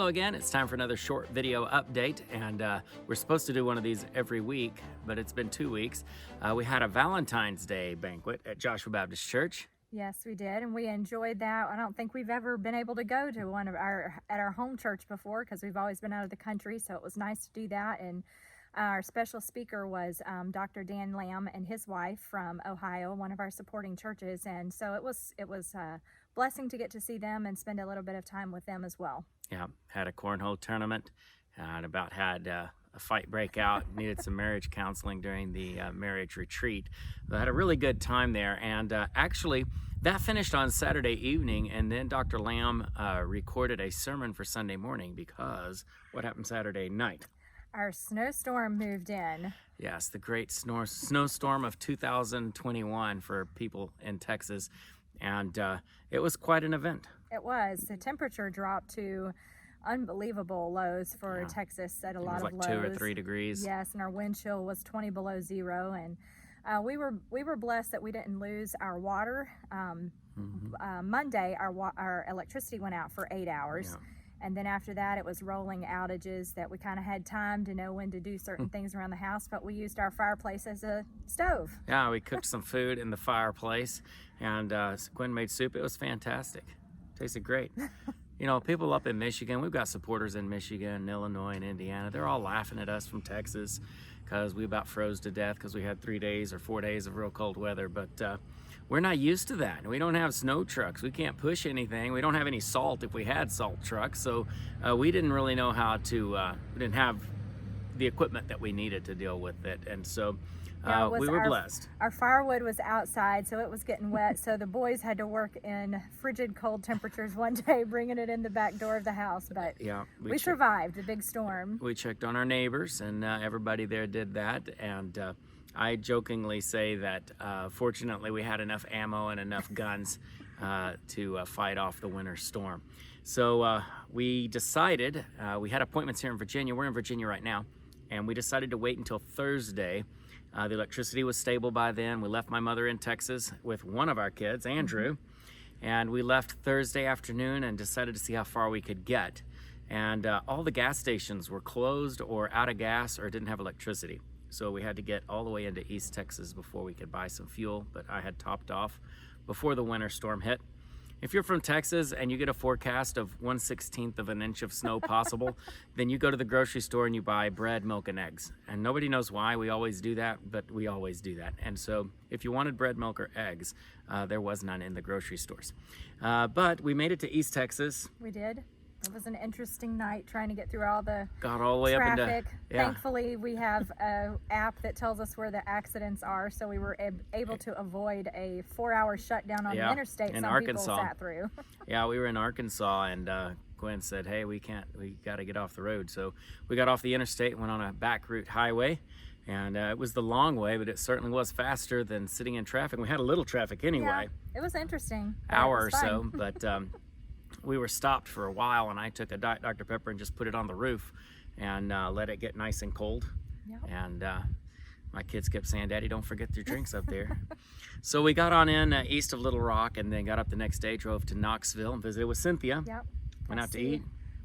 Hello again, it's time for another short video update, and we're supposed to do one of these every week, but it's been 2 weeks. We had a Valentine's Day banquet at Joshua Baptist Church. Yes, we did, and we enjoyed that. I don't think we've ever been able to go to one of our home church before because we've always been out of the country, so it was nice to do that. And our special speaker was Dr. Dan Lamb and his wife from Ohio, one of our supporting churches, and so it was a blessing to get to see them and spend a little bit of time with them as well. Yeah, had a cornhole tournament, and about had a fight break out, needed some marriage counseling during the marriage retreat. But I had a really good time there, and actually that finished on Saturday evening, and then Dr. Lamb recorded a sermon for Sunday morning because what happened Saturday night? Our snowstorm moved in. Yes, the great snowstorm of 2021 for people in Texas, and it was quite an event. It was. The temperature dropped to unbelievable lows for Texas at a lot of lows. 2 or 3 degrees. Yes, and our wind chill was 20 below zero, and we were blessed that we didn't lose our water. Monday, our electricity went out for 8 hours. Yeah. And then after that, it was rolling outages that we kind of had time to know when to do certain things around the house, but we used our fireplace as a stove. Yeah, we cooked some food in the fireplace, and Gwen made soup. It was fantastic. Tasted great. You know, people up in Michigan, we've got supporters in Michigan, Illinois, and Indiana. They're all laughing at us from Texas because we about froze to death because we had 3 days or 4 days of real cold weather, but we're not used to that. We don't have snow trucks. We can't push anything. We don't have any salt if we had salt trucks. So we didn't really know how to, we didn't have the equipment that we needed to deal with it. And so we were blessed. Our firewood was outside, so it was getting wet. So the boys had to work in frigid cold temperatures one day, bringing it in the back door of the house. But yeah, we survived the big storm. We checked on our neighbors, and everybody there did that. And I jokingly say that fortunately we had enough ammo and enough guns to fight off the winter storm. So we decided, we had appointments here in Virginia. We're in Virginia right now, and we decided to wait until Thursday. The electricity was stable by then. We left my mother in Texas with one of our kids, Andrew, and we left Thursday afternoon and decided to see how far we could get. And all the gas stations were closed or out of gas or didn't have electricity. So we had to get all the way into East Texas before we could buy some fuel, but I had topped off before the winter storm hit. If you're from Texas and you get a forecast of 1/16 of an inch of snow possible, then you go to the grocery store and you buy bread, milk, and eggs. And nobody knows why we always do that, but we always do that. And so if you wanted bread, milk, or eggs, there was none in the grocery stores. But we made it to East Texas. We did. It was an interesting night trying to get through all the Got all the way traffic. up into, yeah. Thankfully, we have an app that tells us where the accidents are, so we were able to avoid a 4-hour shutdown on the interstate in some Arkansas. people sat through. Yeah, we were in Arkansas, and Gwen said, hey, we got to get off the road. So we got off the interstate, went on a back route highway, and it was the long way, but it certainly was faster than sitting in traffic. We had a little traffic anyway. Yeah, it was interesting. Hour or so, but we were stopped for a while, and I took a Dr. Pepper and just put it on the roof and let it get nice and cold. Yep. And my kids kept saying, Daddy, don't forget your drinks up there. So we got on in east of Little Rock, and then got up the next day, drove to Knoxville and visited with Cynthia. Yep. Went out to eat.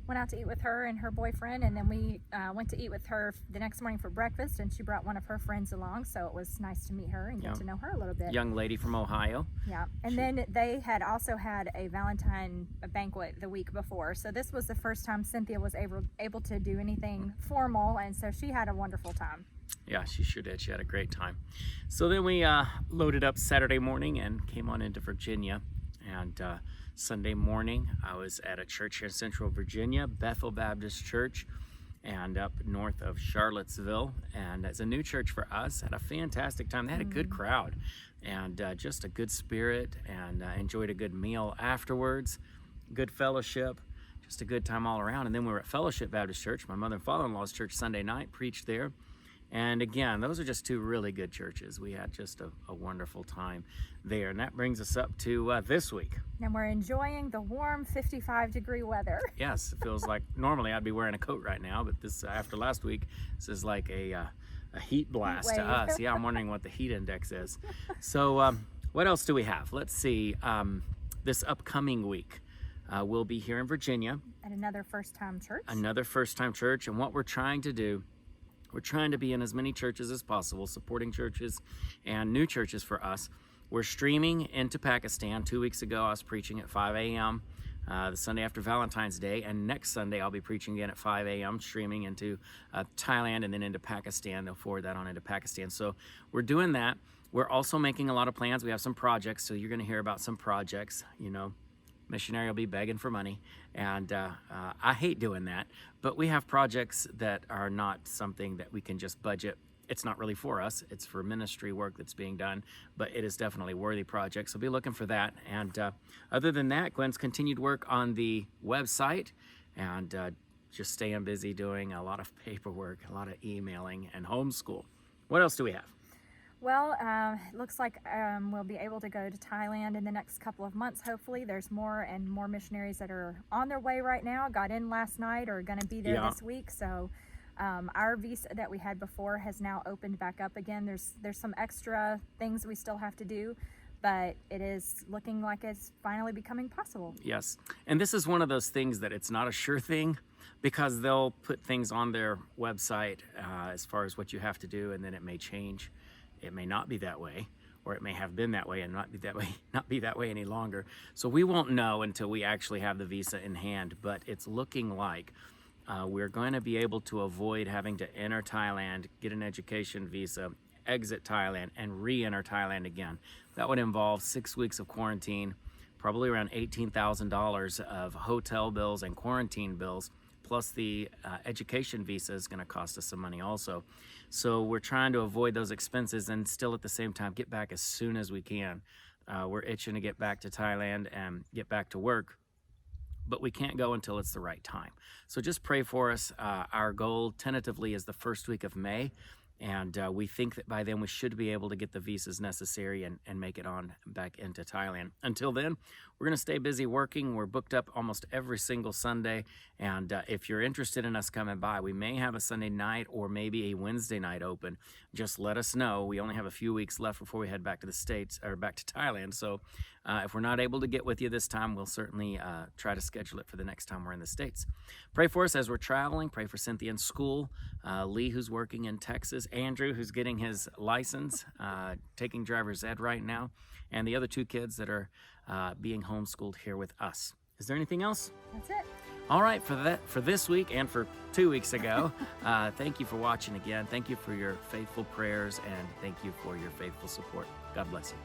Went out to eat with her and her boyfriend, and then we went to eat with her the next morning for breakfast, and she brought one of her friends along, so it was nice to meet her and get to know her a little bit. Young lady from Ohio. Yeah, and then they had also had a Valentine banquet the week before, so this was the first time Cynthia was able to do anything formal, and so she had a wonderful time. Yeah, she sure did. She had a great time. So then we loaded up Saturday morning and came on into Virginia, and Sunday morning, I was at a church here in Central Virginia, Bethel Baptist Church, and up north of Charlottesville. And it's a new church for us. Had a fantastic time. They had a good crowd and just a good spirit, and enjoyed a good meal afterwards, good fellowship, just a good time all around. And then we were at Fellowship Baptist Church, my mother and father-in-law's church, Sunday night, preached there. And again, those are just two really good churches. We had just a wonderful time there. And that brings us up to this week. And we're enjoying the warm 55-degree weather. Yes, it feels like normally I'd be wearing a coat right now, but this after last week, this is like a heat blast to us. Yeah, I'm wondering what the heat index is. So what else do we have? Let's see. This upcoming week, We'll be here in Virginia, At another first-time church. another first-time church, and what we're trying to do, we're trying to be in as many churches as possible, supporting churches and new churches for us. We're streaming into Pakistan. 2 weeks ago, I was preaching at 5 a.m. The Sunday after Valentine's Day, and next Sunday I'll be preaching again at 5 a.m. streaming into Thailand and then into Pakistan. They'll forward that on into Pakistan. So we're doing that. We're also making a lot of plans. We have some projects, so you're going to hear about some projects. You know, missionary will be begging for money, and I hate doing that, but we have projects that are not something that we can just budget. It's not really for us, it's for ministry work that's being done, but it is definitely a worthy project, so be looking for that. And other than that, Gwen's continued work on the website, and just staying busy doing a lot of paperwork, a lot of emailing, and homeschool. What else do we have? Well, it looks like we'll be able to go to Thailand in the next couple of months, hopefully. There's more and more missionaries that are on their way right now, got in last night, or going to be there this week. So our visa that we had before has now opened back up again. There's some extra things we still have to do, but it is looking like it's finally becoming possible. Yes, and this is one of those things that it's not a sure thing, because they'll put things on their website as far as what you have to do, and then it may change. It may not be that way, or it may have been that way and not be that way any longer. So we won't know until we actually have the visa in hand, but it's looking like we're going to be able to avoid having to enter Thailand, get an education visa, exit Thailand, and re-enter Thailand again. That would involve 6 weeks of quarantine, probably around $18,000 of hotel bills and quarantine bills, plus the education visa is going to cost us some money also. So we're trying to avoid those expenses and still at the same time get back as soon as we can. We're itching to get back to Thailand and get back to work, but we can't go until it's the right time. So just pray for us. Our goal tentatively is the first week of May, and we think that by then we should be able to get the visas necessary and make it on back into Thailand. Until then, we're going to stay busy working. We're booked up almost every single Sunday, and if you're interested in us coming by, we may have a Sunday night or maybe a Wednesday night open. Just let us know. We only have a few weeks left before we head back to the States, or back to Thailand, so if we're not able to get with you this time, we'll certainly try to schedule it for the next time we're in the States. Pray for us as we're traveling. Pray for Cynthia in school, Lee, who's working in Texas, Andrew, who's getting his license, taking driver's ed right now, and the other 2 kids that are being homeschooled here with us. Is there anything else? That's it. All right, for this week and for 2 weeks ago, thank you for watching again. Thank you for your faithful prayers, and thank you for your faithful support. God bless you.